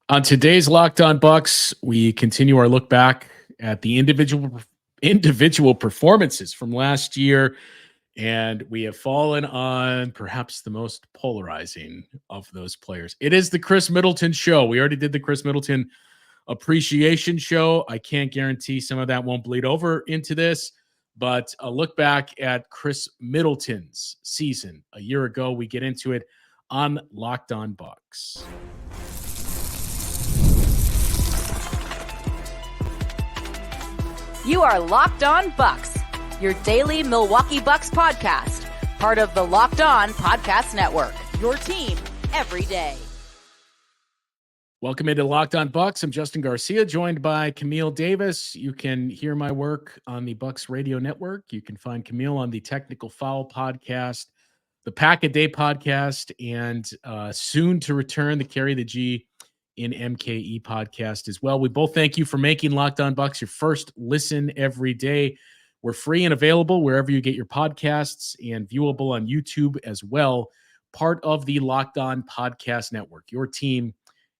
On today's Locked On Bucks, we continue our look back at the individual performances from last year, and we have fallen on perhaps the most polarizing of those players. It is the Khris Middleton show. We already did the Khris Middleton appreciation show. I can't guarantee some of that won't bleed over into this, but a look back at Khris Middleton's season a year ago. We get into it on Locked On Bucks. You are Locked On Bucks, your daily Milwaukee Bucks podcast, part of the Locked On Podcast Network, your team every day. Welcome into Locked On Bucks. I'm Justin Garcia, joined by Camille Davis. You can hear my work on the Bucks Radio Network. You can find Camille on the Technical Foul podcast, the Pack a Day podcast, and soon to return the Carry the G in MKE podcast as well. We both thank you for making Locked On Bucks your first listen every day. We're free and available wherever you get your podcasts and viewable on YouTube as well. Part of the Locked On Podcast Network, your team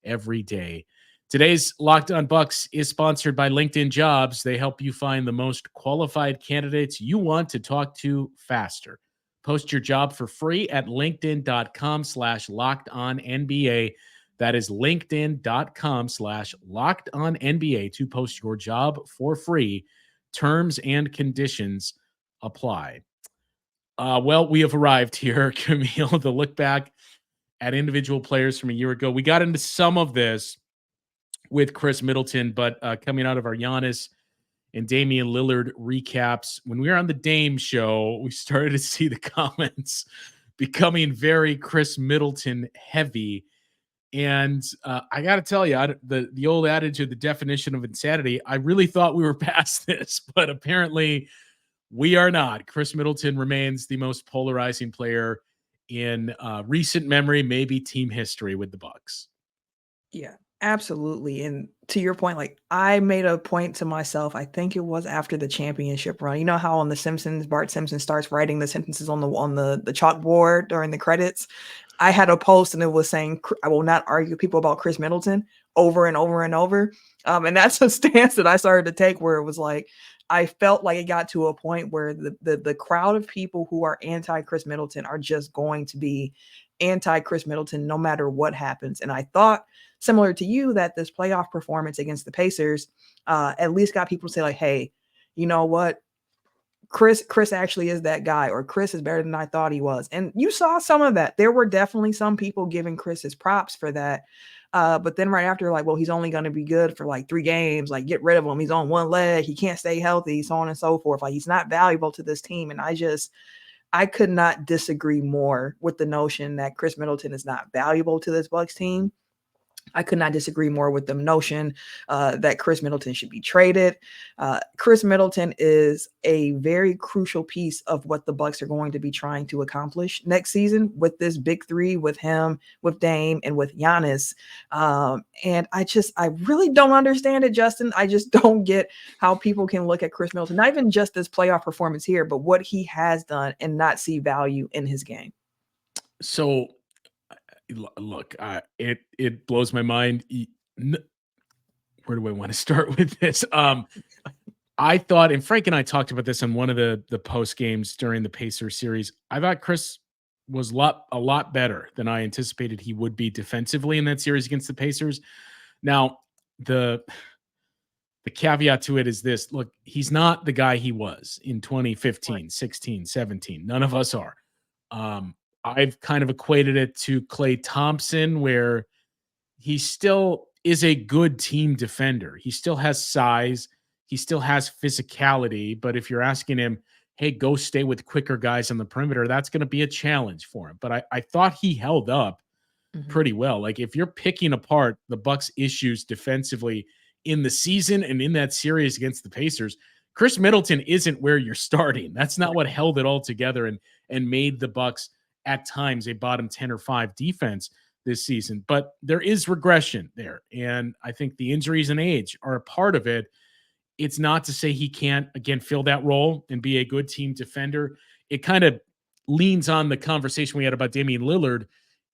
every day. Today's Locked On Bucks is sponsored by LinkedIn Jobs. They help you find the most qualified candidates you want to talk to faster. Post your job for free at linkedin.com/lockedonnba. That is linkedin.com/lockedonnba to post your job for free. Terms and conditions apply. Well, we have arrived here, Camille, to look back at individual players from a year ago. We got into some of this with Khris Middleton, but coming out of our Giannis and Damian Lillard recaps, when we were on the Dame show, we started to see the comments becoming very Khris Middleton heavy. And I got to tell you, the old adage of the definition of insanity, I really thought we were past this, but apparently we are not. Khris Middleton remains the most polarizing player in recent memory, maybe team history with the Bucks. Yeah, absolutely. And to your point, like I made a point to myself, I think it was after the championship run. You know how on The Simpsons, Bart Simpson starts writing the sentences on the chalkboard during the credits. I had a post and it was saying, I will not argue with people about Khris Middleton over and over and over. And that's a stance that I started to take where it was like, I felt like it got to a point where the crowd of people who are anti-Khris Middleton are just going to be anti-Khris Middleton no matter what happens. And I thought, similar to you, that this playoff performance against the Pacers at least got people to say like, hey, you know what? Khris actually is that guy, or Khris is better than I thought he was. And you saw some of that. There were definitely some people giving Khris his props for that. But then right after, like, well, he's only going to be good for like 3 games. Like, get rid of him. He's on one leg. He can't stay healthy, so on and so forth. Like, he's not valuable to this team. And I could not disagree more with the notion that Khris Middleton is not valuable to this Bucks team. I could not disagree more with the notion that Khris Middleton should be traded. Khris Middleton is a very crucial piece of what the Bucks are going to be trying to accomplish next season with this big three, with him, with Dame, and with Giannis. And I really don't understand it, Justin. I just don't get how people can look at Khris Middleton, not even just this playoff performance here, but what he has done and not see value in his game. So, look, it blows my mind. Where do I want to start with this? I thought, and Frank and I talked about this on one of the post games during the Pacers series. I thought Khris was a lot better than I anticipated he would be defensively in that series against the Pacers. Now, the caveat to it is this: look, he's not the guy he was in 2015, 16, 17. None of us are. I've kind of equated it to Klay Thompson, where he still is a good team defender. He still has size. He still has physicality. But if you're asking him, hey, go stay with quicker guys on the perimeter, that's going to be a challenge for him. But I thought he held up pretty well. Like, if you're picking apart the Bucks' issues defensively in the season and in that series against the Pacers, Khris Middleton isn't where you're starting. That's not what held it all together and made the Bucks at times a bottom 10 or 5 defense this season. But there is regression there. And I think the injuries and age are a part of it. It's not to say he can't, again, fill that role and be a good team defender. It kind of leans on the conversation we had about Damian Lillard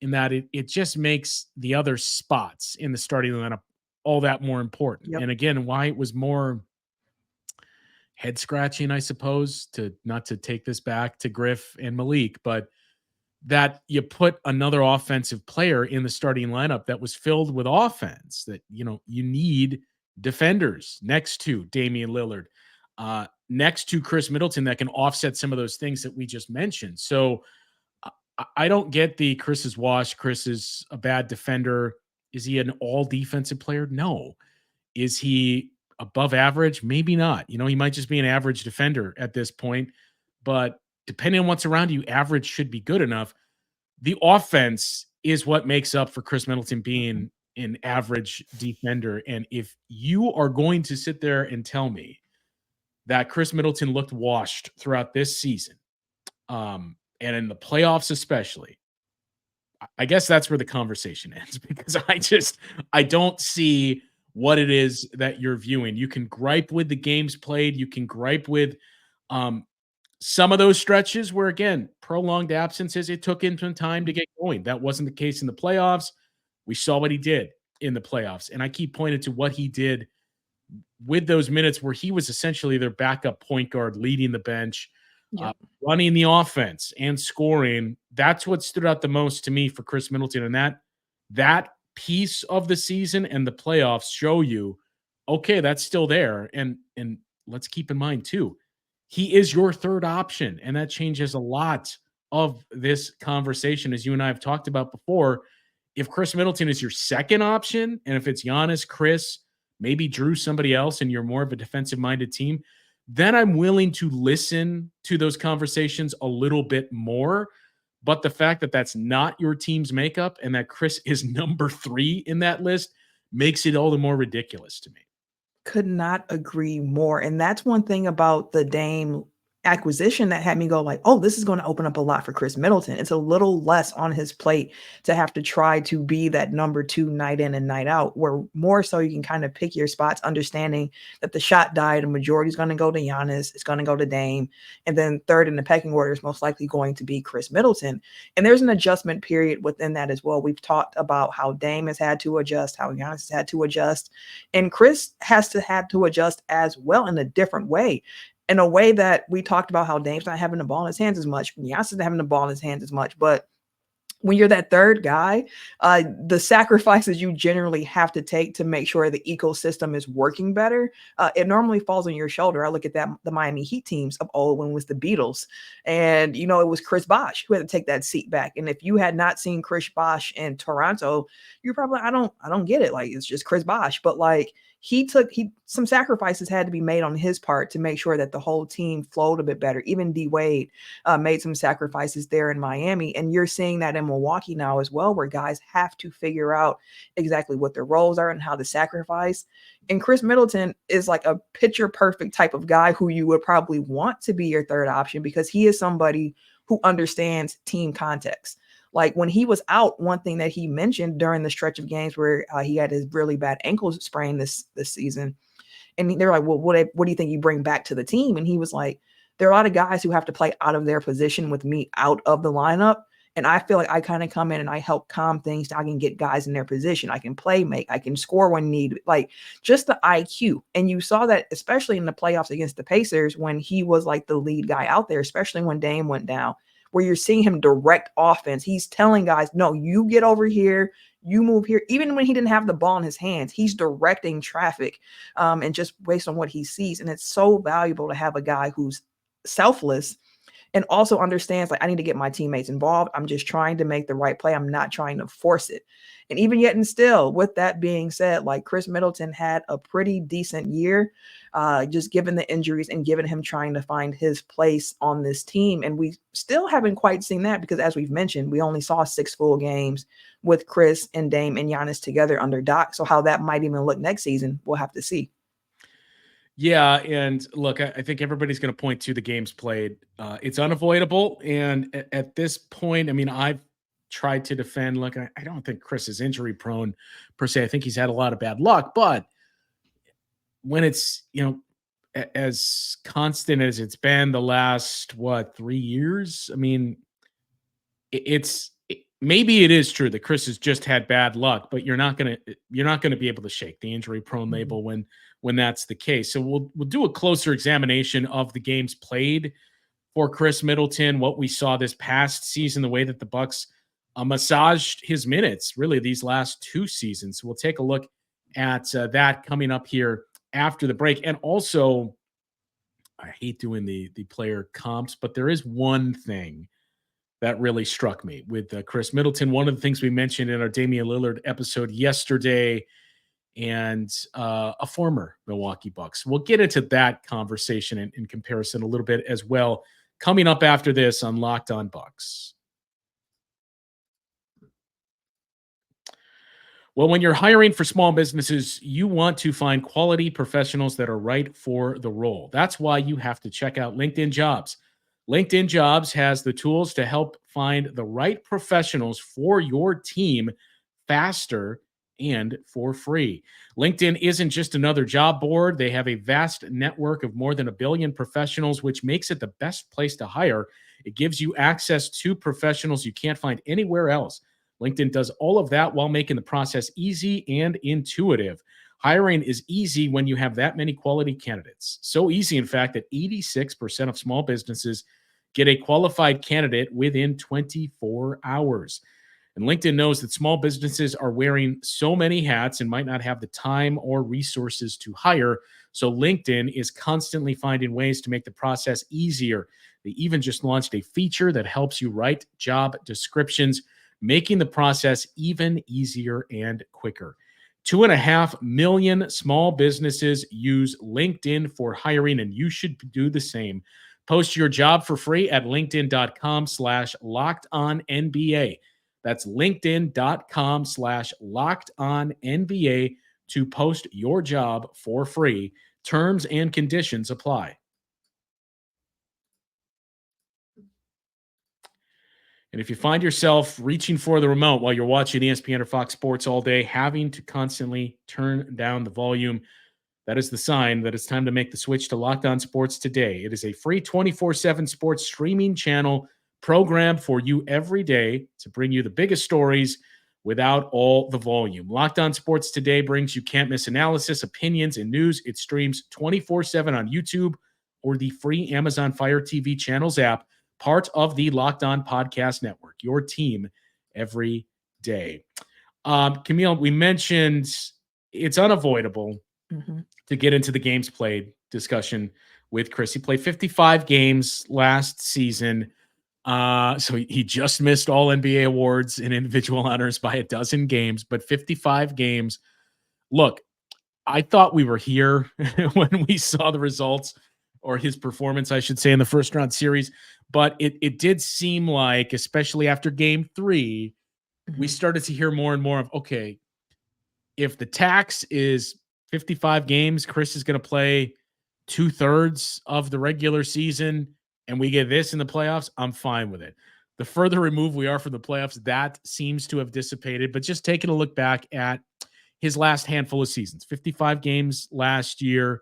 in that it just makes the other spots in the starting lineup all that more important. Yep. And again, why it was more head scratching, I suppose, to not to take this back to Griff and Malik, but that you put another offensive player in the starting lineup that was filled with offense that, you need defenders next to Damian Lillard, next to Khris Middleton that can offset some of those things that we just mentioned. So I don't get the Khris is washed. Khris is a bad defender. Is he an all defensive player? No. Is he above average? Maybe not. He might just be an average defender at this point, but depending on what's around you, average should be good enough. The offense is what makes up for Khris Middleton being an average defender. And if you are going to sit there and tell me that Khris Middleton looked washed throughout this season, and in the playoffs especially, I guess that's where the conversation ends, because I don't see what it is that you're viewing. You can gripe with the games played. You can gripe with some of those stretches where, again, prolonged absences, it took him some time to get going. That wasn't the case in the playoffs. We saw what he did in the playoffs. And I keep pointing to what he did with those minutes where he was essentially their backup point guard, leading the bench, running the offense and scoring. That's what stood out the most to me for Khris Middleton. And that piece of the season and the playoffs show you, okay, that's still there. And let's keep in mind too, he is your third option. And that changes a lot of this conversation, as you and I have talked about before. If Khris Middleton is your second option, and if it's Giannis, Khris, maybe Drew, somebody else, and you're more of a defensive-minded team, then I'm willing to listen to those conversations a little bit more. But the fact that that's not your team's makeup and that Khris is number 3 in that list makes it all the more ridiculous to me. Could not agree more. And that's one thing about the Dame acquisition that had me go like, oh, this is going to open up a lot for Khris Middleton. It's a little less on his plate to have to try to be that number 2 night in and night out, where more so you can kind of pick your spots, understanding that the shot died, a majority is going to go to Giannis, it's going to go to Dame, and then third in the pecking order is most likely going to be Khris Middleton. And there's an adjustment period within that as well. We've talked about how Dame has had to adjust, how Giannis has had to adjust, and Khris has to adjust as well in a different way. In a way that we talked about how Dame's not having the ball in his hands as much, Giannis isn't having the ball in his hands as much. But when you're that third guy, the sacrifices you generally have to take to make sure the ecosystem is working better, it normally falls on your shoulder. I look at the Miami Heat teams of old when it was the Beatles, and it was Chris Bosh who had to take that seat back. And if you had not seen Chris Bosh in Toronto, you're probably I don't get it. Like, it's just Chris Bosh, but like, some sacrifices had to be made on his part to make sure that the whole team flowed a bit better. Even D Wade made some sacrifices there in Miami. And you're seeing that in Milwaukee now as well, where guys have to figure out exactly what their roles are and how to sacrifice. And Khris Middleton is like a picture perfect type of guy who you would probably want to be your third option, because he is somebody who understands team context. Like, when he was out, one thing that he mentioned during the stretch of games where he had his really bad ankle sprain this season, and they're like, well, what do you think you bring back to the team? And he was like, there are a lot of guys who have to play out of their position with me out of the lineup. And I feel like I kind of come in and I help calm things. I can get guys in their position. I can play make. I can score when needed. Like, just the IQ. And you saw that especially in the playoffs against the Pacers when he was like the lead guy out there, especially when Dame went down, where you're seeing him direct offense. He's telling guys, no, you get over here, you move here. Even when he didn't have the ball in his hands, he's directing traffic, and just based on what he sees. And it's so valuable to have a guy who's selfless and also understands, like, I need to get my teammates involved. I'm just trying to make the right play. I'm not trying to force it. And even yet and still, with that being said, like, Khris Middleton had a pretty decent year, just given the injuries and given him trying to find his place on this team. And we still haven't quite seen that because, as we've mentioned, we only saw 6 full games with Khris and Dame and Giannis together under Doc. So how that might even look next season, we'll have to see. Yeah, and look, I think everybody's going to point to the games played. It's unavoidable, and at this point, I mean, I've tried to defend. Look, I don't think Khris is injury prone per se. I think he's had a lot of bad luck, but when it's as constant as it's been the last 3 years, I mean, maybe it is true that Khris has just had bad luck, but you're not gonna be able to shake the injury prone label when that's the case. So we'll do a closer examination of the games played for Khris Middleton, what we saw this past season, the way that the Bucks massaged his minutes really these last 2 seasons. So we'll take a look at that coming up here after the break. And also, I hate doing the player comps, but there is one thing that really struck me with Khris Middleton. One of the things we mentioned in our Damian Lillard episode yesterday, and a former Milwaukee Bucks. We'll get into that conversation in comparison a little bit as well, coming up after this on Locked On Bucks. Well, when you're hiring for small businesses, you want to find quality professionals that are right for the role. That's why you have to check out LinkedIn Jobs. LinkedIn Jobs has the tools to help find the right professionals for your team faster and for free. LinkedIn isn't just another job board. They have a vast network of more than 1 billion professionals, which makes it the best place to hire. It gives you access to professionals you can't find anywhere else. LinkedIn does all of that while making the process easy and intuitive. Hiring is easy when you have that many quality candidates. So easy, in fact, that 86% of small businesses get a qualified candidate within 24 hours. And LinkedIn knows that small businesses are wearing so many hats and might not have the time or resources to hire. So LinkedIn is constantly finding ways to make the process easier. They even just launched a feature that helps you write job descriptions, making the process even easier and quicker. 2.5 million small businesses use LinkedIn for hiring, and you should do the same. Post your job for free at linkedin.com/lockedonnba. That's linkedin.com/lockedonnba to post your job for free. Terms and conditions apply. And if you find yourself reaching for the remote while you're watching ESPN or Fox Sports all day, having to constantly turn down the volume, that is the sign that it's time to make the switch to Locked On Sports today. It is a free 24/7 sports streaming channel programmed for you every day to bring you the biggest stories without all the volume. Locked On Sports Today brings you can't-miss analysis, opinions, and news. It streams 24/7 on YouTube or the free Amazon Fire TV channels app, part of the Locked On Podcast Network, your team every day. Camille, we mentioned it's unavoidable to get into the games played discussion with Khris. He played 55 games last season. So he just missed all NBA awards and individual honors by a dozen games, but 55 games. Look, I thought we were here when we saw the results, or his performance, I should say, in the first round series. But it did seem like, especially after game 3, we started to hear more and more of, okay, if the tax is 55 games, Khris is going to play 2/3 of the regular season, and we get this in the playoffs, I'm fine with it. The further removed we are from the playoffs, that seems to have dissipated. But just taking a look back at his last handful of seasons, 55 games last year,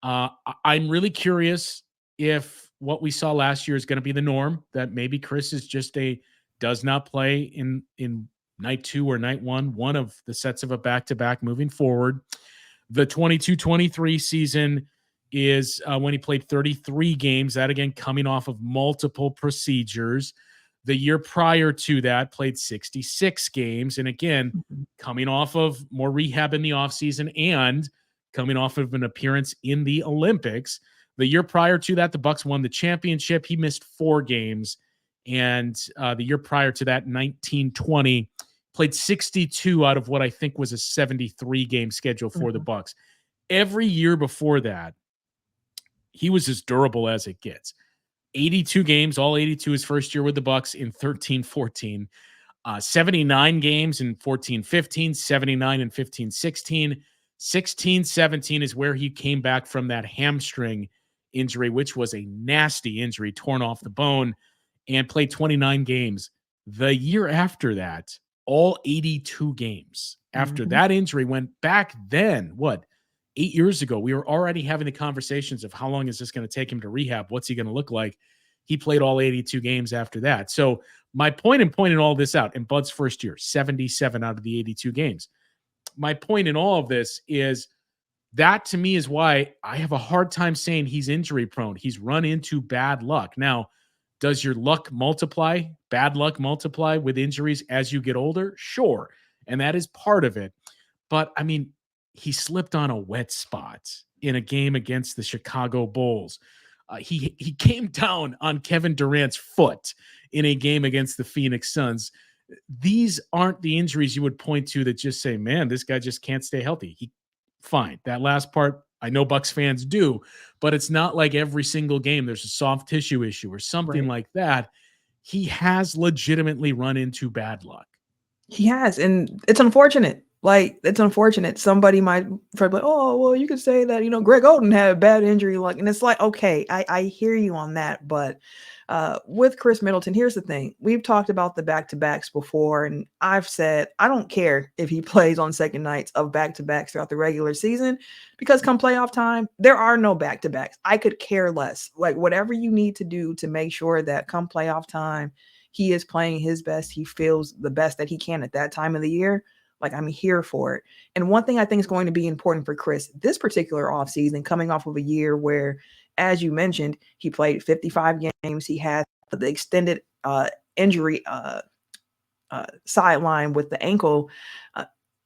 I'm really curious if what we saw last year is going to be the norm, that maybe Khris is just does not play in night 2 or night 1 of the sets of a back-to-back moving forward. The 22-23 season is when he played 33 games, that again coming off of multiple procedures. The year prior to that, played 66 games, and again, coming off of more rehab in the offseason and coming off of an appearance in the Olympics. The year prior to that, the Bucks won the championship. He missed 4 games, and the year prior to that, 19-20, played 62 out of what I think was a 73-game schedule for the Bucks. Every year before that, he was as durable as it gets. 82 games, all 82 his first year with the Bucks in 13-14. 79 games in 14-15, 79 in 15-16. 16-17 is where he came back from that hamstring injury, which was a nasty injury, torn off the bone, and played 29 games. The year after that, all 82 games. After that injury went back then, 8 years ago, we were already having the conversations of how long is this going to take him to rehab? What's he going to look like? he played all 82 games after that. So my point in pointing all this out, in Bud's first year, 77 out of the 82 games. My point in all of this is that, to me, is why I have a hard time saying he's injury prone. He's run into bad luck. Now, does your luck multiply, bad luck multiply with injuries as you get older? Sure. And that is part of it. But I mean, he slipped on a wet spot in a game against the Chicago Bulls. He came down on Kevin Durant's foot in a game against the Phoenix Suns. These aren't the injuries you would point to that just say, man, this guy just can't stay healthy. Fine. That last part, I know Bucks fans do, but it's not like every single game there's a soft tissue issue or something like that. He has legitimately run into bad luck. He has, and it's unfortunate. Like, it's unfortunate. Somebody might try to be like, oh, well, you could say that, Greg Oden had bad injury luck. And it's like, okay, I hear you on that. But with Khris Middleton, here's the thing. We've talked about the back-to-backs before, and I've said I don't care if he plays on second nights of back-to-backs throughout the regular season, because come playoff time, there are no back-to-backs. I could care less. Like, whatever you need to do to make sure that come playoff time, he is playing his best. He feels the best that he can at that time of the year. Like, I'm here for it. And one thing I think is going to be important for Khris this particular offseason, coming off of a year where, as you mentioned, he played 55 games. He had the extended injury sideline with the ankle.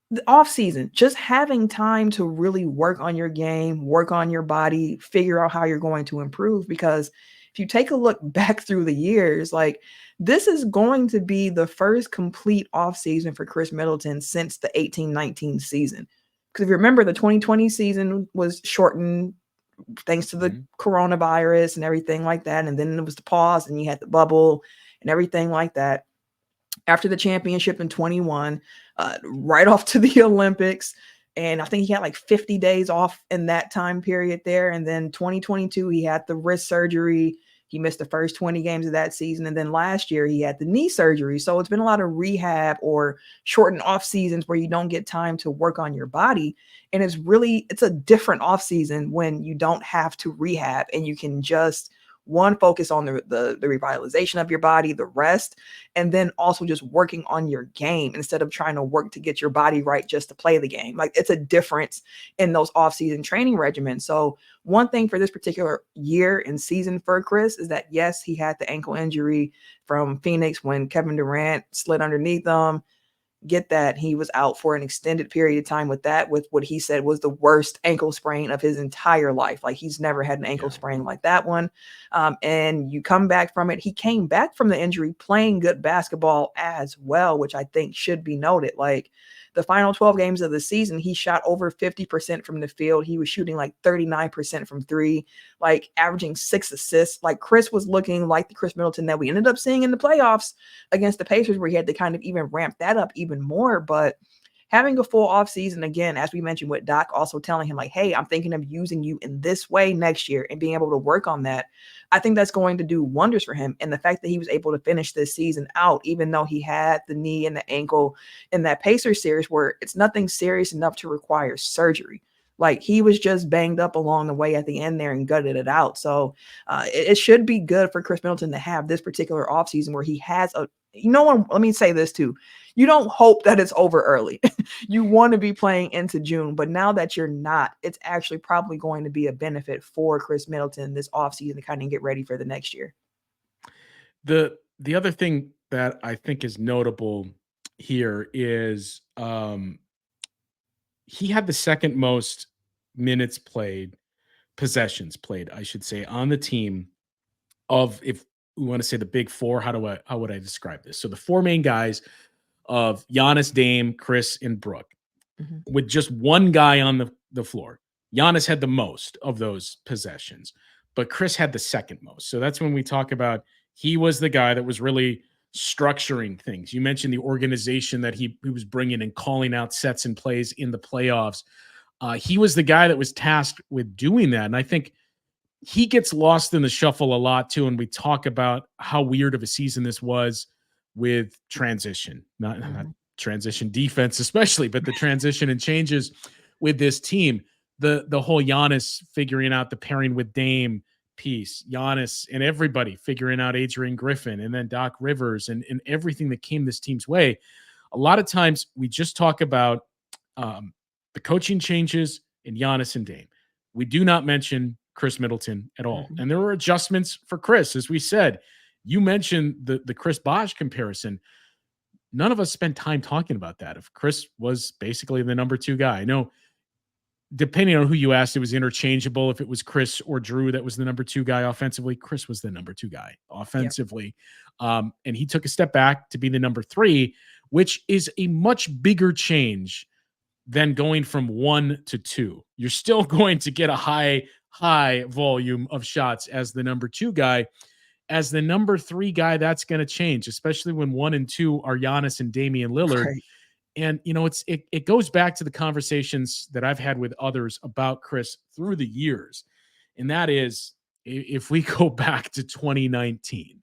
The offseason, just having time to really work on your game, work on your body, figure out how you're going to improve. Because if you take a look back through the years, like, this is going to be the first complete offseason for Khris Middleton since the 18-19 season. Because if you remember, the 2020 season was shortened thanks to the coronavirus and everything like that. And then it was the pause and you had the bubble and everything like that. After the championship in 21, right off to the Olympics. And I think he had like 50 days off in that time period there. And then 2022, he had the wrist surgery. He missed the first 20 games of that season. And then last year he had the knee surgery. So it's been a lot of rehab or shortened off seasons where you don't get time to work on your body. And it's a different off season when you don't have to rehab and you can just focus on the revitalization of your body, the rest, and then also just working on your game instead of trying to work to get your body right just to play the game. Like, it's a difference in those off-season training regimens. So one thing for this particular year and season for Khris is that, yes, he had the ankle injury from Phoenix when Kevin Durant slid underneath him. Get that he was out for an extended period of time with what he said was the worst ankle sprain of his entire life. Like, he's never had an ankle sprain like that one. And you come back from it. He came back from the injury playing good basketball as well, which I think should be noted. Like, the final 12 games of the season, he shot over 50% from the field. He was shooting like 39% from three, like averaging 6 assists. Like, Khris was looking like the Khris Middleton that we ended up seeing in the playoffs against the Pacers, where he had to kind of even ramp that up even more. But having a full offseason, again, as we mentioned with Doc, also telling him like, hey, I'm thinking of using you in this way next year and being able to work on that. I think that's going to do wonders for him. And the fact that he was able to finish this season out, even though he had the knee and the ankle in that Pacers series where it's nothing serious enough to require surgery. Like, he was just banged up along the way at the end there and gutted it out. So it should be good for Khris Middleton to have this particular offseason where he has let me say this too. You don't hope that it's over early. You want to be playing into June, but now that you're not, it's actually probably going to be a benefit for Khris Middleton this offseason to kind of get ready for the next year. The other thing that I think is notable here is he had the second most possessions played, I should say, on the team of, if we want to say the big four, how would I describe this? So the four main guys of Giannis, Dame, Khris, and Brooke, with just one guy on the floor. Giannis had the most of those possessions, but Khris had the second most. So that's when we talk about he was the guy that was really structuring things. You mentioned the organization that he was bringing and calling out sets and plays in the playoffs. He was the guy that was tasked with doing that. And I think he gets lost in the shuffle a lot too. And we talk about how weird of a season this was with transition, not transition defense, especially, but the transition and changes with this team, the whole Giannis figuring out the pairing with Dame, piece, Giannis and everybody figuring out Adrian Griffin and then Doc Rivers and everything that came this team's way. A lot of times we just talk about the coaching changes in Giannis and Dame. We do not mention Khris Middleton at all. Mhm. And there were adjustments for Khris, as we said. You mentioned the Chris Bosh comparison. None of us spent time talking about that. If Khris was basically the number 2 guy, I know depending on who you asked, it was interchangeable. If it was Khris or Drew that was the number 2 guy offensively, Khris was the number 2 guy offensively. And he took a step back to be the number 3, which is a much bigger change than going from 1 to 2. You're still going to get a high volume of shots as the number 2 guy. As the number 3 guy, that's going to change, especially when 1 and 2 are Giannis and Damian Lillard. Right. And, you know, it goes back to the conversations that I've had with others about Khris through the years. And that is, if we go back to 2019,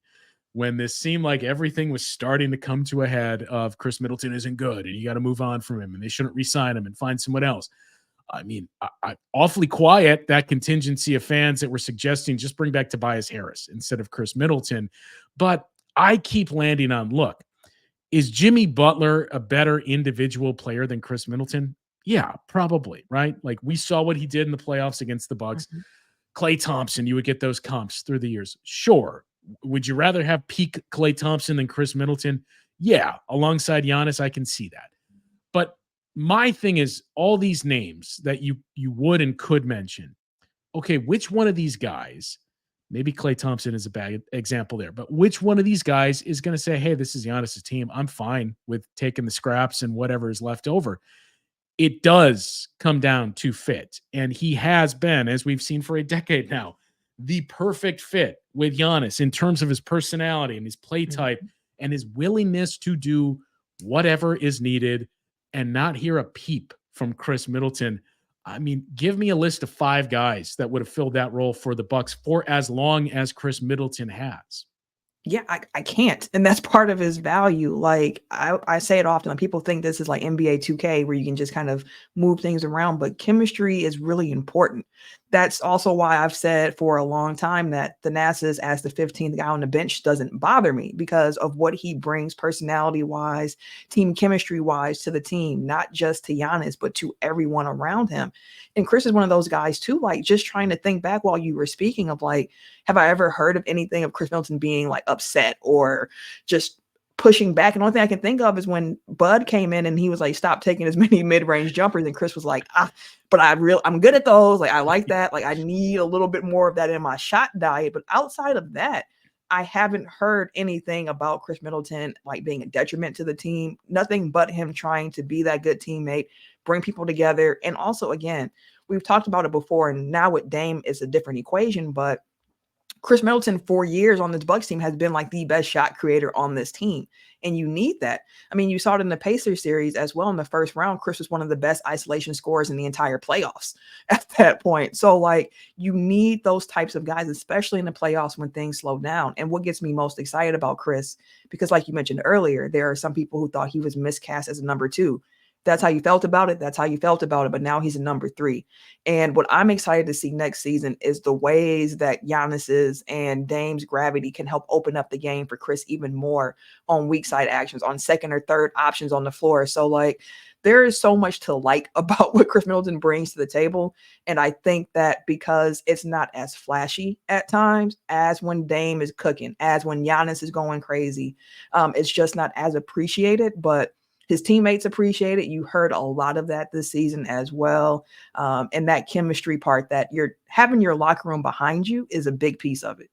when this seemed like everything was starting to come to a head of Khris Middleton isn't good and you got to move on from him and they shouldn't re-sign him and find someone else. I mean, I awfully quiet, that contingency of fans that were suggesting just bring back Tobias Harris instead of Khris Middleton. But I keep landing on, look, is Jimmy Butler a better individual player than Khris Middleton? Yeah, probably, right? Like we saw what he did in the playoffs against the Bucks. Mhm. Klay Thompson, you would get those comps through the years. Sure. Would you rather have peak Klay Thompson than Khris Middleton? Yeah, alongside Giannis, I can see that. But my thing is all these names that you would and could mention. Okay, which one of these guys, maybe Klay Thompson is a bad example there, but which one of these guys is going to say, hey, this is Giannis' team. I'm fine with taking the scraps and whatever is left over. It does come down to fit. And he has been, as we've seen for a decade now, the perfect fit with Giannis in terms of his personality and his play type and his willingness to do whatever is needed and not hear a peep from Khris Middleton. I mean, give me a list of 5 guys that would have filled that role for the Bucks for as long as Khris Middleton has. Yeah, I can't. And that's part of his value. Like I say it often, like people think this is like NBA 2K where you can just kind of move things around, but chemistry is really important. That's also why I've said for a long time that Thanasis as the 15th guy on the bench doesn't bother me because of what he brings personality-wise, team chemistry-wise to the team, not just to Giannis, but to everyone around him. And Khris is one of those guys too, like just trying to think back while you were speaking of like, have I ever heard of anything of Khris Middleton being like upset or just pushing back? And the only thing I can think of is when Bud came in and he was like, stop taking as many mid-range jumpers. And Khris was like, but I'm good at those. Like, I like that. Like, I need a little bit more of that in my shot diet. But outside of that, I haven't heard anything about Khris Middleton like being a detriment to the team. Nothing but him trying to be that good teammate, bring people together. And also, again, we've talked about it before, and now with Dame, it's a different equation, but Khris Middleton, 4 years on this Bucks team, has been like the best shot creator on this team. And you need that. I mean, you saw it in the Pacers series as well in the first round. Khris was one of the best isolation scorers in the entire playoffs at that point. So, like, you need those types of guys, especially in the playoffs when things slow down. And what gets me most excited about Khris, because like you mentioned earlier, there are some people who thought he was miscast as a number 2. That's how you felt about it. That's how you felt about it. But now he's a number 3. And what I'm excited to see next season is the ways that Giannis's and Dame's gravity can help open up the game for Khris even more on weak side actions, on second or third options on the floor. So like there is so much to like about what Khris Middleton brings to the table. And I think that because it's not as flashy at times as when Dame is cooking, as when Giannis is going crazy, it's just not as appreciated, but his teammates appreciate it. You heard a lot of that this season as well. And that chemistry part that you're having your locker room behind you is a big piece of it.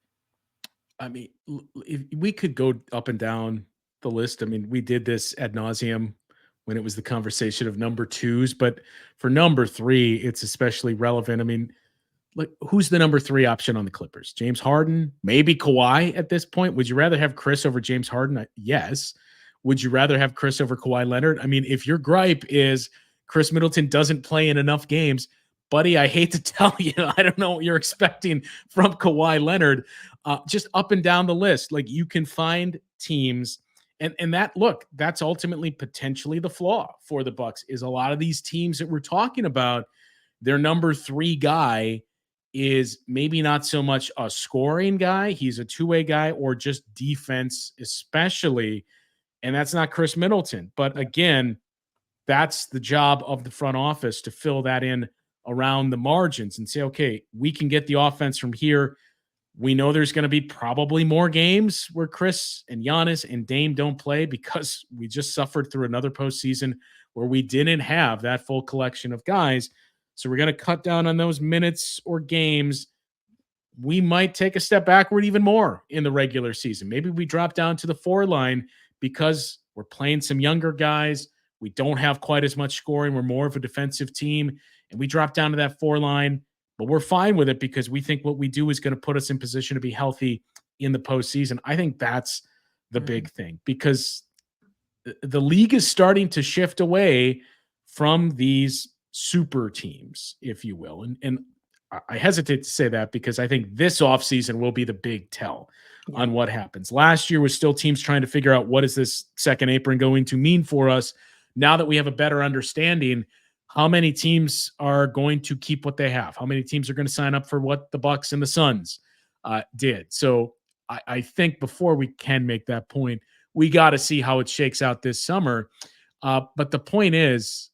I mean, if we could go up and down the list. I mean, we did this ad nauseum when it was the conversation of number 2s, but for number 3, it's especially relevant. I mean, like who's the number 3 option on the Clippers? James Harden, maybe Kawhi at this point. Would you rather have Khris over James Harden? Yes. Would you rather have Khris over Kawhi Leonard? I mean, if your gripe is Khris Middleton doesn't play in enough games, buddy, I hate to tell you, I don't know what you're expecting from Kawhi Leonard. Just up and down the list, like you can find teams, and that look, that's ultimately potentially the flaw for the Bucks. Is a lot of these teams that we're talking about, their number 3 guy is maybe not so much a scoring guy. He's a two-way guy or just defense, especially. And that's not Khris Middleton. But again, that's the job of the front office to fill that in around the margins and say, okay, we can get the offense from here. We know there's going to be probably more games where Khris and Giannis and Dame don't play because we just suffered through another postseason where we didn't have that full collection of guys. So we're going to cut down on those minutes or games. We might take a step backward even more in the regular season. Maybe we drop down to the 4 line because we're playing some younger guys. We don't have quite as much scoring. We're more of a defensive team, and we drop down to that 4 line. But we're fine with it because we think what we do is going to put us in position to be healthy in the postseason. I think that's the big thing because the league is starting to shift away from these super teams, if you will. And I hesitate to say that because I think this offseason will be the big tell on what happens. Last year was still teams trying to figure out what is this second apron going to mean for us. Now that we have a better understanding, how many teams are going to keep what they have? How many teams are going to sign up for what the Bucks and the Suns did? So I think before we can make that point, we got to see how it shakes out this summer. But the point is,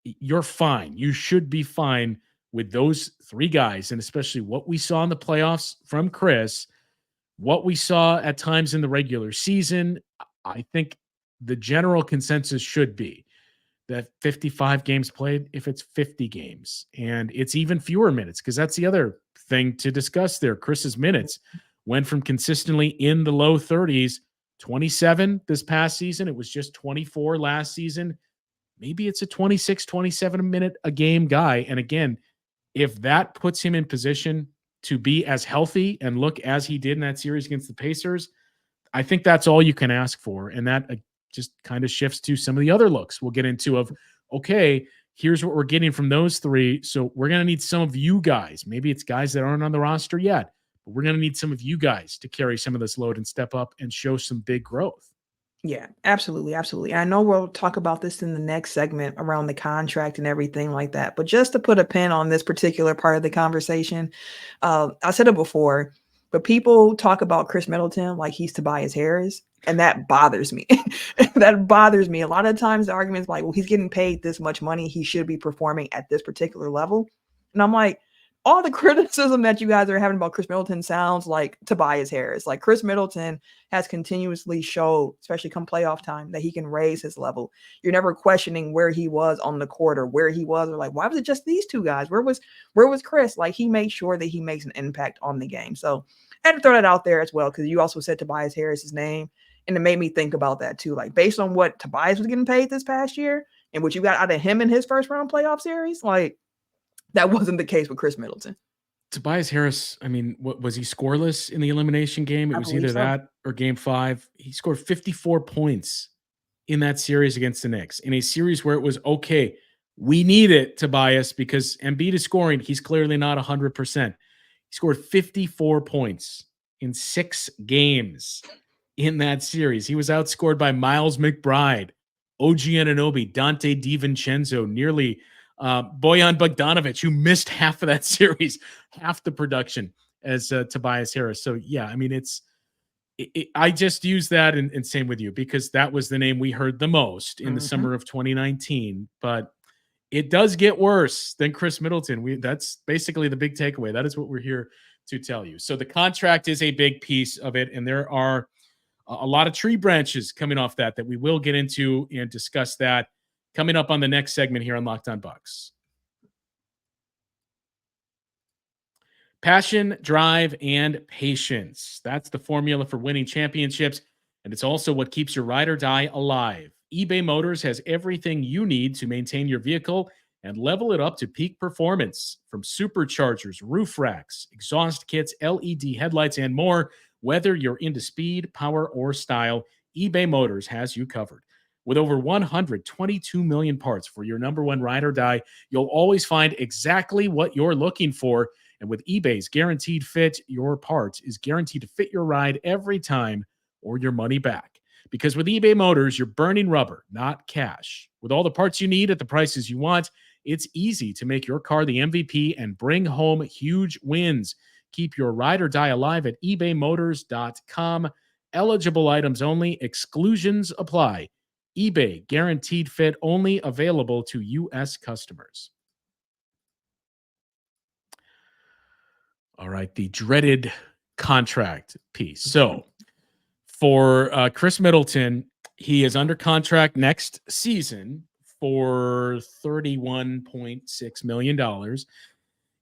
you're fine. You should be fine with those 3 guys, and especially what we saw in the playoffs from Khris, what we saw at times in the regular season. I think the general consensus should be that 55 games played, if it's 50 games, and it's even fewer minutes, because that's the other thing to discuss there. Khris's minutes went from consistently in the low 30s, 27 this past season. It was just 24 last season. Maybe it's a 26, 27 minute a game guy. And again, if that puts him in position to be as healthy and look as he did in that series against the Pacers, I think that's all you can ask for. And that just kind of shifts to some of the other looks we'll get into of, okay, here's what we're getting from those 3. So we're going to need some of you guys. Maybe it's guys that aren't on the roster yet, but we're going to need some of you guys to carry some of this load and step up and show some big growth. Yeah, absolutely. Absolutely. I know we'll talk about this in the next segment around the contract and everything like that. But just to put a pin on this particular part of the conversation, I said it before, but people talk about Khris Middleton like he's Tobias Harris, and that bothers me. That bothers me. A lot of times the argument is like, well, he's getting paid this much money. He should be performing at this particular level. And I'm like, all the criticism that you guys are having about Khris Middleton sounds like Tobias Harris. Like Khris Middleton has continuously showed, especially come playoff time, that he can raise his level. You're never questioning where he was on the court or where he was, or like, why was it just these 2 guys? Where was Khris? Like, he made sure that he makes an impact on the game. So I had to throw that out there as well, because you also said Tobias Harris's name, and it made me think about that too. Like, based on what Tobias was getting paid this past year and what you got out of him in his first round playoff series, like, that wasn't the case with Khris Middleton. Tobias Harris, I mean, what was he scoreless in the elimination game? It was either that or game 5. He scored 54 points in that series against the Knicks, in a series where it was, okay, we need it, Tobias, because Embiid is scoring. He's clearly not 100%. He scored 54 points in 6 games in that series. He was outscored by Miles McBride, OG Anunoby, Dante DiVincenzo, nearly Bojan Bogdanovic, who missed half of that series, half the production as Tobias Harris. So, yeah, I mean, I just use that and same with you, because that was the name we heard the most in the summer of 2019. But it does get worse than Khris Middleton. That's basically the big takeaway. That is what we're here to tell you. So the contract is a big piece of it, and there are a lot of tree branches coming off that we will get into and discuss that coming up on the next segment here on Locked On Bucks. Passion, drive, and patience. That's the formula for winning championships, and it's also what keeps your ride or die alive. eBay Motors has everything you need to maintain your vehicle and level it up to peak performance. From superchargers, roof racks, exhaust kits, LED headlights, and more, whether you're into speed, power, or style, eBay Motors has you covered. With over 122 million parts for your number one ride or die, you'll always find exactly what you're looking for. And with eBay's Guaranteed Fit, your part is guaranteed to fit your ride every time or your money back. Because with eBay Motors, you're burning rubber, not cash. With all the parts you need at the prices you want, It's easy to make your car the MVP and bring home huge wins. Keep your ride or die alive at ebaymotors.com. Eligible items only. Exclusions apply. eBay guaranteed fit only, available to U.S. customers. All right, the dreaded contract piece. So for Khris Middleton, he is under contract next season for $31.6 million.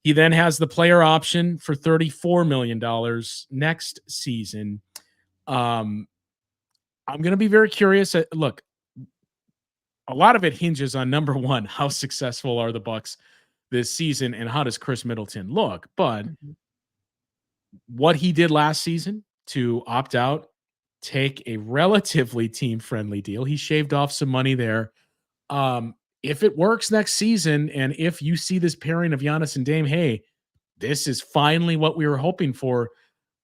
He then has the player option for $34 million next season. I'm going to be very curious. Look, a lot of it hinges on, number one, how successful are the Bucks this season and how does Khris Middleton look? But what he did last season to opt out, take a relatively team-friendly deal, he shaved off some money there. If it works next season, and if you see this pairing of Giannis and Dame, hey, this is finally what we were hoping for,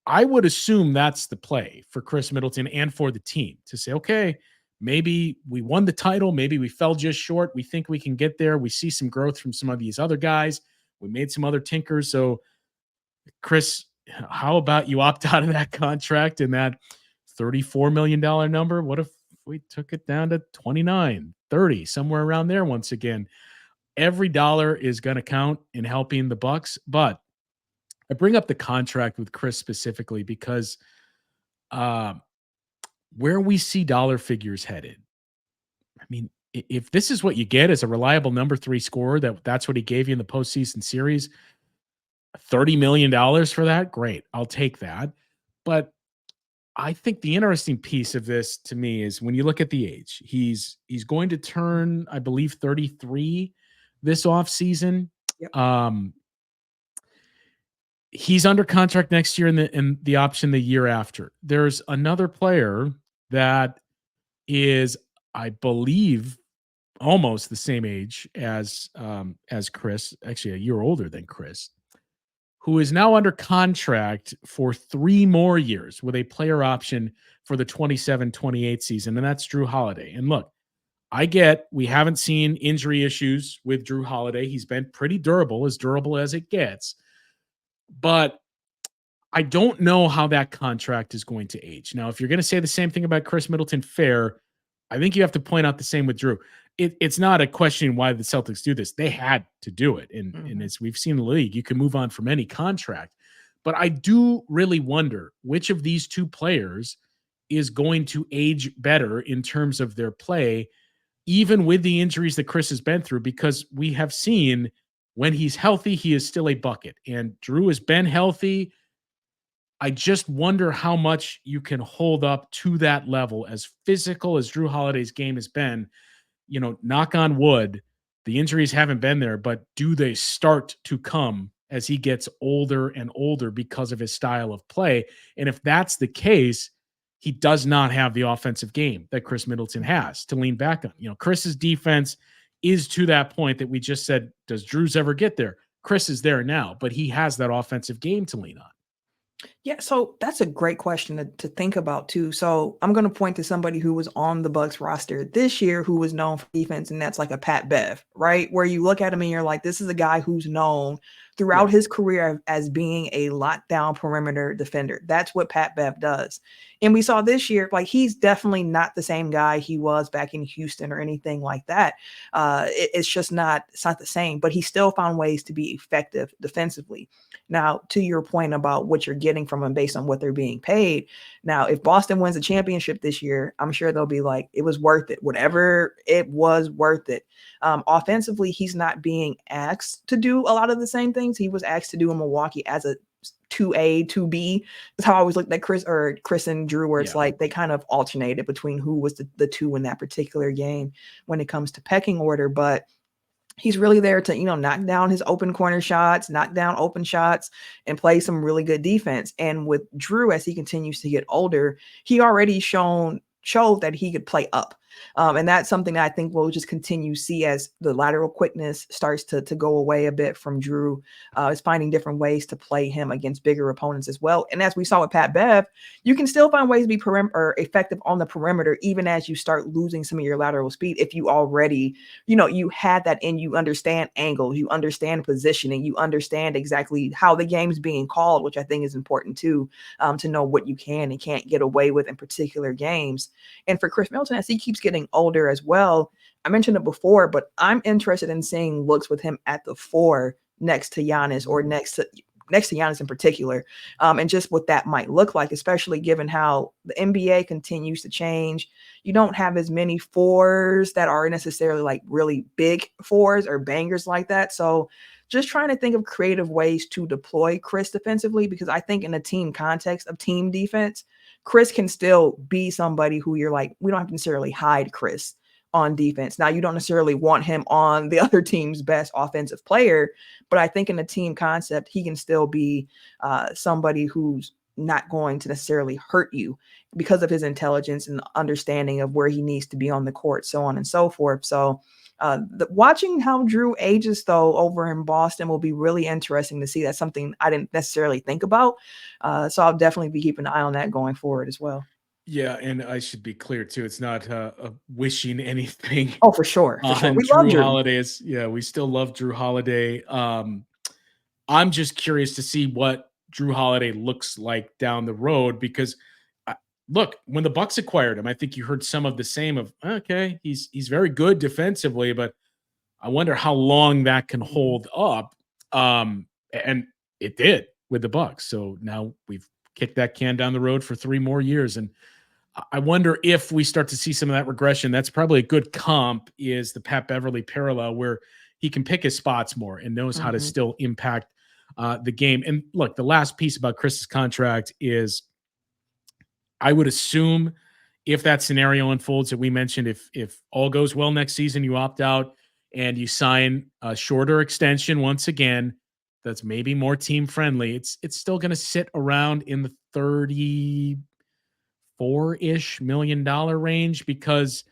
I would assume that's the play for Khris Middleton and for the team to say, okay, maybe we won the title, maybe we fell just short. We think we can get there. We see some growth from some of these other guys. We made some other tinkers. So, Khris, how about you opt out of that contract and that $34 million number? What if we took it down to 29, 30, somewhere around there? Once again, every dollar is going to count in helping the Bucks. But I bring up the contract with Khris specifically because where we see dollar figures headed, I mean, if this is what you get as a reliable number 3 scorer, that's what he gave you in the postseason series, $30 million for that, great. I'll take that. But I think the interesting piece of this to me is when you look at the age, he's going to turn, I believe, 33 this offseason. Yep. He's under contract next year and the option the year after. There's another player that is, I believe, almost the same age as Khris, actually a year older than Khris, who is now under contract for 3 more years with a player option for the 27-28 season, and that's Jrue Holiday. And look, I get we haven't seen injury issues with Jrue Holiday. He's been pretty durable as it gets. But I don't know how that contract is going to age. Now, if you're going to say the same thing about Khris Middleton, fair. I think you have to point out the same with Jrue. It's not a question why the Celtics do this. They had to do it. And as we've seen in the league, you can move on from any contract. But I do really wonder which of these two players is going to age better in terms of their play, even with the injuries that Khris has been through, because we have seen when he's healthy, he is still a bucket. And Jrue has been healthy. I just wonder how much you can hold up to that level. As physical as Jrue Holiday's game has been, knock on wood, the injuries haven't been there, but do they start to come as he gets older and older because of his style of play? And if that's the case, he does not have the offensive game that Khris Middleton has to lean back on. Chris's defense is to that point that we just said, does Jrue's ever get there? Khris is there now, but he has that offensive game to lean on. Yeah, so that's a great question to think about too. So I'm going to point to somebody who was on the Bucks roster this year who was known for defense, and that's like a Pat Bev, right? Where you look at him and you're like, this is a guy who's known throughout his career as being a lockdown perimeter defender. That's what Pat Bev does. And we saw this year, like, he's definitely not the same guy he was back in Houston or anything like that. It's not the same, but he still found ways to be effective defensively. Now, to your point about what you're getting from him based on what they're being paid. Now, if Boston wins a championship this year, I'm sure they'll be like, it was worth it. Whatever, it was worth it. Offensively, he's not being asked to do a lot of the same things he was asked to do in Milwaukee as a 2A, 2B. That's how I always looked at Khris and Jrue, where it's like they kind of alternated between who was the two in that particular game when it comes to pecking order. But he's really there to, knock down his open corner shots, knock down open shots, and play some really good defense. And with Jrue, as he continues to get older, he already showed that he could play up. And that's something that I think we'll just continue to see as the lateral quickness starts to go away a bit from Drew. Is finding different ways to play him against bigger opponents as well. And as we saw with Pat Bev, you can still find ways to be effective on the perimeter, even as you start losing some of your lateral speed. If you already, you had that and you understand angles, you understand positioning, you understand exactly how the game's being called, which I think is important too, to know what you can and can't get away with in particular games. And for Khris Middleton, as he keeps getting older as well, I mentioned it before, but I'm interested in seeing looks with him at the 4 next to Giannis, or next to Giannis in particular, and just what that might look like, especially given how the NBA continues to change. You don't have as many 4s that are necessarily like really big 4s or bangers like that. So just trying to think of creative ways to deploy Khris defensively, because I think in a team context of team defense, Khris can still be somebody who you're like, we don't have to necessarily hide Khris on defense. Now, you don't necessarily want him on the other team's best offensive player, but I think in a team concept, he can still be somebody who's not going to necessarily hurt you because of his intelligence and understanding of where he needs to be on the court, so on and so forth. So watching how Drew ages, though, over in Boston will be really interesting to see. That's something I didn't necessarily think about. So I'll definitely be keeping an eye on that going forward as well. Yeah, and I should be clear too. It's not wishing anything Oh, for sure. For sure. on We love Drew Drew. Holiday's. Yeah, we still love Drew Holiday. I'm just curious to see what Drew Holiday looks like down the road, because look, when the Bucks acquired him, I think you heard some of the same of, okay, he's very good defensively, but I wonder how long that can hold up. And it did with the Bucks. So now we've kicked that can down the road for 3 more years, and I wonder if we start to see some of that regression. That's probably a good comp, is the Pat Beverly parallel, where he can pick his spots more and knows how to still impact the game. And look, the last piece about Chris's contract is, I would assume if that scenario unfolds that we mentioned, if all goes well next season, you opt out and you sign a shorter extension once again, that's maybe more team friendly. It's still going to sit around in the $34-ish million range, because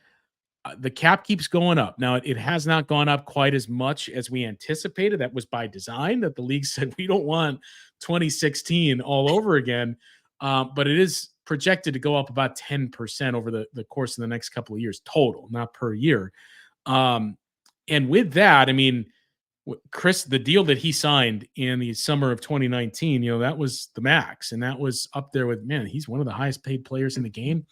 the cap keeps going up. Now, it has not gone up quite as much as we anticipated. That was by design, that the league said we don't want 2016 all over again. But it is projected to go up about 10% over the course of the next couple of years total, not per year. And with that, I mean, Khris, the deal that he signed in the summer of 2019, that was the max, and that was up there with, man, he's one of the highest paid players in the game.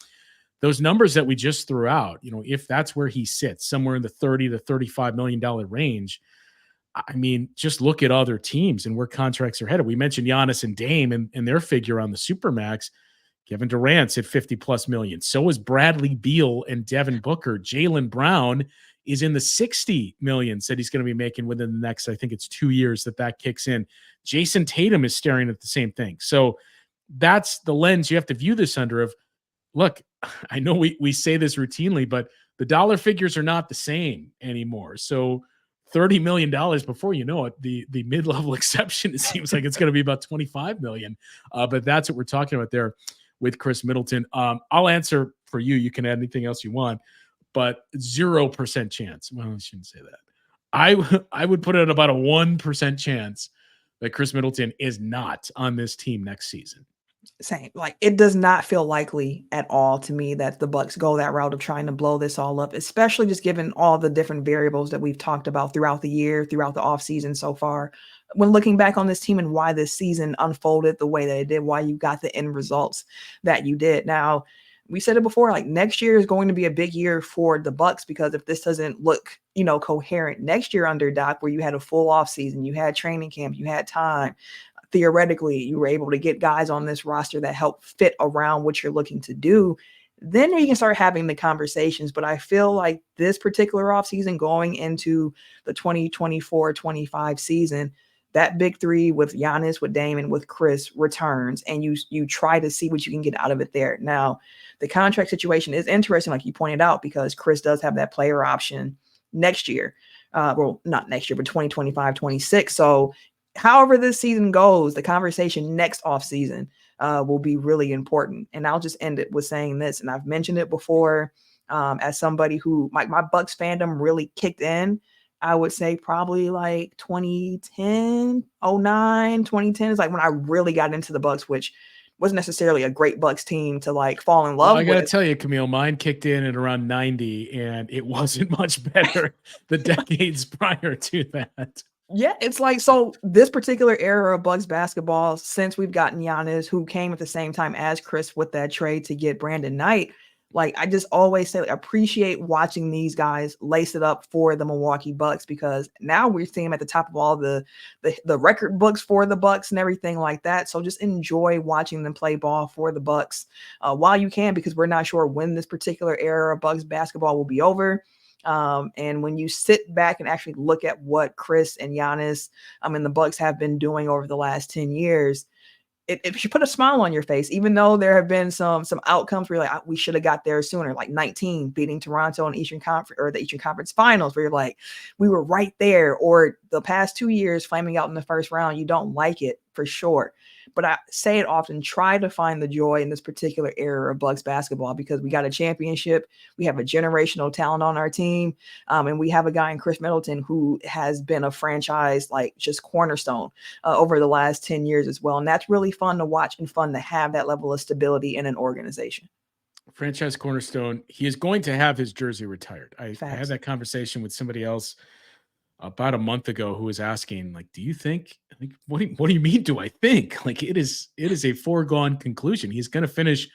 Those numbers that we just threw out, if that's where he sits, somewhere in the $30 to $35 million range, I mean, just look at other teams and where contracts are headed. We mentioned Giannis and Dame and their figure on the Supermax. Kevin Durant's at 50 plus million. So is Bradley Beal and Devin Booker. Jaylen Brown is in the 60 million, said he's going to be making within the next, I think it's 2 years that kicks in. Jason Tatum is staring at the same thing. So that's the lens you have to view this under of, look, I know we say this routinely, but the dollar figures are not the same anymore. So $30 million, before you know it, the mid-level exception, it seems like it's going to be about 25 million. But that's what we're talking about there with Khris Middleton. I'll answer for you. You can add anything else you want, but 0% chance. Well, I shouldn't say that. I would put it at about a 1% chance that Khris Middleton is not on this team next season. Same. Like, it does not feel likely at all to me that the Bucks go that route of trying to blow this all up, especially just given all the different variables that we've talked about throughout the year, throughout the offseason so far. When looking back on this team and why this season unfolded the way that it did, why you got the end results that you did. Now, we said it before, like, next year is going to be a big year for the Bucks, because if this doesn't look, coherent next year under Doc, where you had a full offseason, you had training camp, you had time, theoretically, you were able to get guys on this roster that help fit around what you're looking to do, then you can start having the conversations. But I feel like this particular offseason going into the 2024-25 season, that big three with Giannis, with Dame, and with Khris returns, and you try to see what you can get out of it there. Now, the contract situation is interesting, like you pointed out, because Khris does have that player option next year. Well, not next year, but 2025-26. So however this season goes, the conversation next offseason will be really important. And I'll just end it with saying this, and I've mentioned it before. As somebody who my Bucks fandom really kicked in, I would say probably like 2010, 09, 2010 is like when I really got into the Bucks, which wasn't necessarily a great Bucks team to like fall in love I gotta with. tell you, Camille, mine kicked in at around 90, and it wasn't much better the decades prior to that. Yeah, it's like, so this particular era of Bucks basketball, since we've gotten Giannis, who came at the same time as Khris with that trade to get Brandon Knight, like I just always say, like, appreciate watching these guys lace it up for the Milwaukee Bucks, because now we're seeing them at the top of all the record books for the Bucks and everything like that. So just enjoy watching them play ball for the Bucks while you can, because we're not sure when this particular era of Bucks basketball will be over. And when you sit back and actually look at what Khris and Giannis and the Bucks have been doing over the last 10 years, it should put a smile on your face, even though there have been some outcomes where you're like, we should have got there sooner, like 19 beating Toronto in Eastern Conference or the Eastern Conference Finals, where you're like, we were right there. Or the past 2 years flaming out in the first round, you don't like it for sure. But I say it often, try to find the joy in this particular era of Bucks basketball, because we got a championship, we have a generational talent on our team, and we have a guy in Khris Middleton who has been a franchise like just cornerstone over the last 10 years as well. And that's really fun to watch and fun to have that level of stability in an organization. Franchise cornerstone. He is going to have his jersey retired. I had Facts. that conversation with somebody else about a month ago who was asking, like, do you think, like, what do you mean, do I think? Like, it is a foregone conclusion. He's going to finish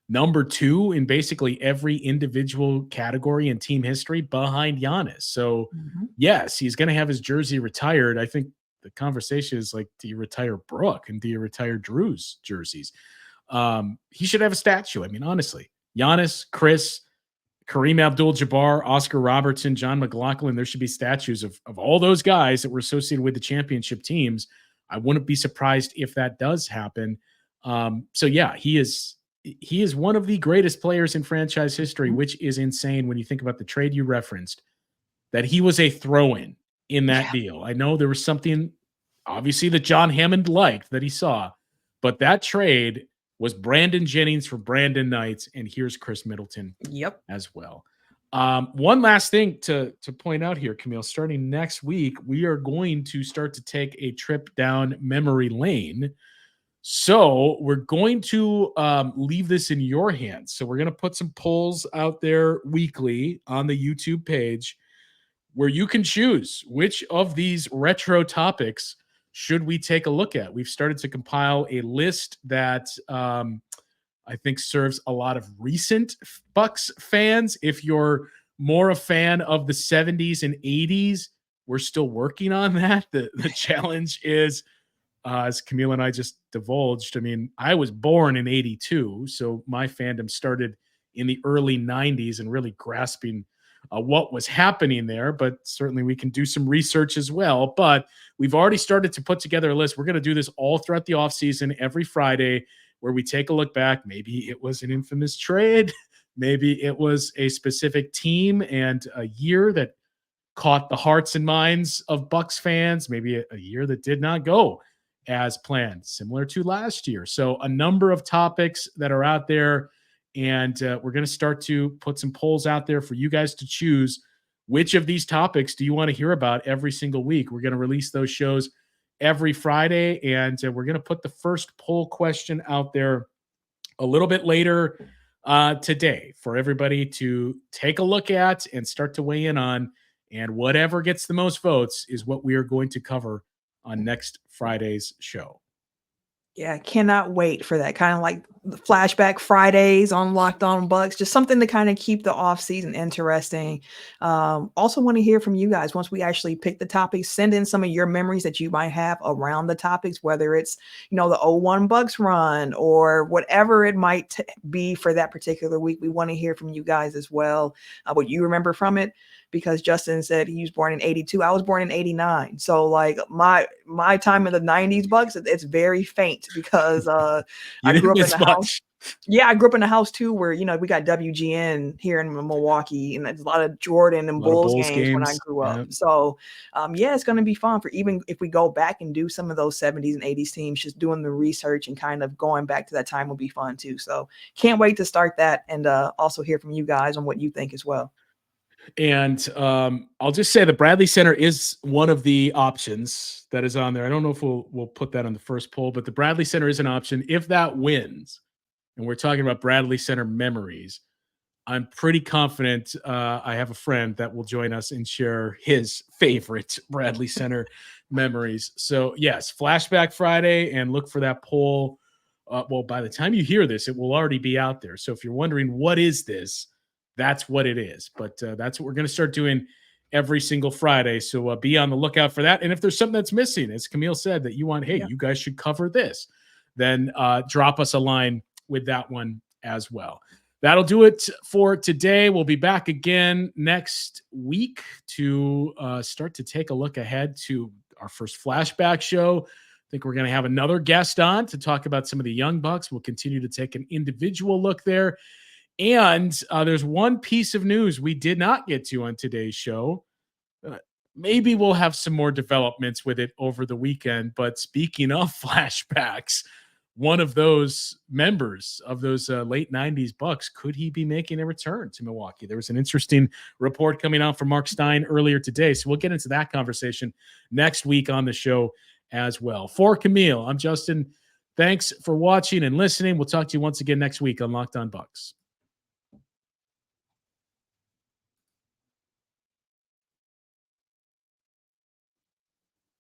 number 2 in basically every individual category in team history behind Giannis. So yes, he's going to have his jersey retired. I think the conversation is like, do you retire Brooke and do you retire Drew's jerseys? He should have a statue. I mean, honestly, Giannis, Khris, Kareem Abdul-Jabbar, Oscar Robertson, John McLaughlin, there should be statues of all those guys that were associated with the championship teams. I wouldn't be surprised if that does happen. So yeah, he is one of the greatest players in franchise history, which is insane when you think about the trade you referenced, that he was a throw-in in that deal. I know there was something obviously that John Hammond liked that he saw, but that trade was Brandon Jennings for Brandon Knight, and here's Khris Middleton as well. One last thing to point out here, Camille, starting next week, we are going to start to take a trip down memory lane. So we're going to leave this in your hands. So we're going to put some polls out there weekly on the YouTube page where you can choose which of these retro topics should we take a look at. We've started to compile a list that I think serves a lot of recent Bucks fans. If you're more a fan of the 70s and 80s, we're still working on that. The challenge is, as Camille and I just divulged, I mean, I was born in 82, so my fandom started in the early 90s and really grasping what was happening there, but certainly we can do some research as well. But we've already started to put together a list. We're going to do this all throughout the offseason, every Friday, where we take a look back. Maybe it was an infamous trade. Maybe it was a specific team and a year that caught the hearts and minds of Bucks fans. Maybe a year that did not go as planned, similar to last year. So a number of topics that are out there. And we're going to start to put some polls out there for you guys to choose which of these topics do you want to hear about every single week. We're going to release those shows every Friday, and we're going to put the first poll question out there a little bit later today for everybody to take a look at and start to weigh in on. And whatever gets the most votes is what we are going to cover on next Friday's show. Yeah, cannot wait for that. Kind of like the flashback Fridays on Locked On Bucks, just something to kind of keep the off season interesting. Also want to hear from you guys once we actually pick the topics. Send in some of your memories that you might have around the topics, whether it's, the 01 Bucks run or whatever it might be for that particular week. We want to hear from you guys as well, what you remember from it. Because Justin said he was born in 82. I was born in 89. So like my time in the 90s Bucks, it's very faint because I grew up in the house. Yeah, I grew up in a house too where, we got WGN here in Milwaukee, and there's a lot of Jordan and A lot of Bulls Bulls games when I games. grew up. Yeah. So, yeah, it's going to be fun for even if we go back and do some of those 70s and 80s teams, just doing the research and kind of going back to that time will be fun too. So, can't wait to start that and also hear from you guys on what you think as well. And I'll just say the Bradley Center is one of the options that is on there. I don't know if we'll put that on the first poll, but the Bradley Center is an option. If that wins, and we're talking about Bradley Center memories, I'm pretty confident I have a friend that will join us and share his favorite Bradley Center memories. So yes, Flashback Friday, and look for that poll. Well, by the time you hear this, it will already be out there. So if you're wondering what is this, that's what it is. But that's what we're going to start doing every single Friday. So be on the lookout for that. And if there's something that's missing, as Camille said, that you want, hey, you guys should cover this, then drop us a line with that one as well. That'll do it for today. We'll be back again next week to start to take a look ahead to our first flashback show. I think we're going to have another guest on to talk about some of the young Bucks. We'll continue to take an individual look there. And there's one piece of news we did not get to on today's show. Maybe we'll have some more developments with it over the weekend. But speaking of flashbacks, one of those members of those late 90s Bucks, could he be making a return to Milwaukee? There was an interesting report coming out from Mark Stein earlier today. So we'll get into that conversation next week on the show as well. For Camille, I'm Justin. Thanks for watching and listening. We'll talk to you once again next week on Locked On Bucks.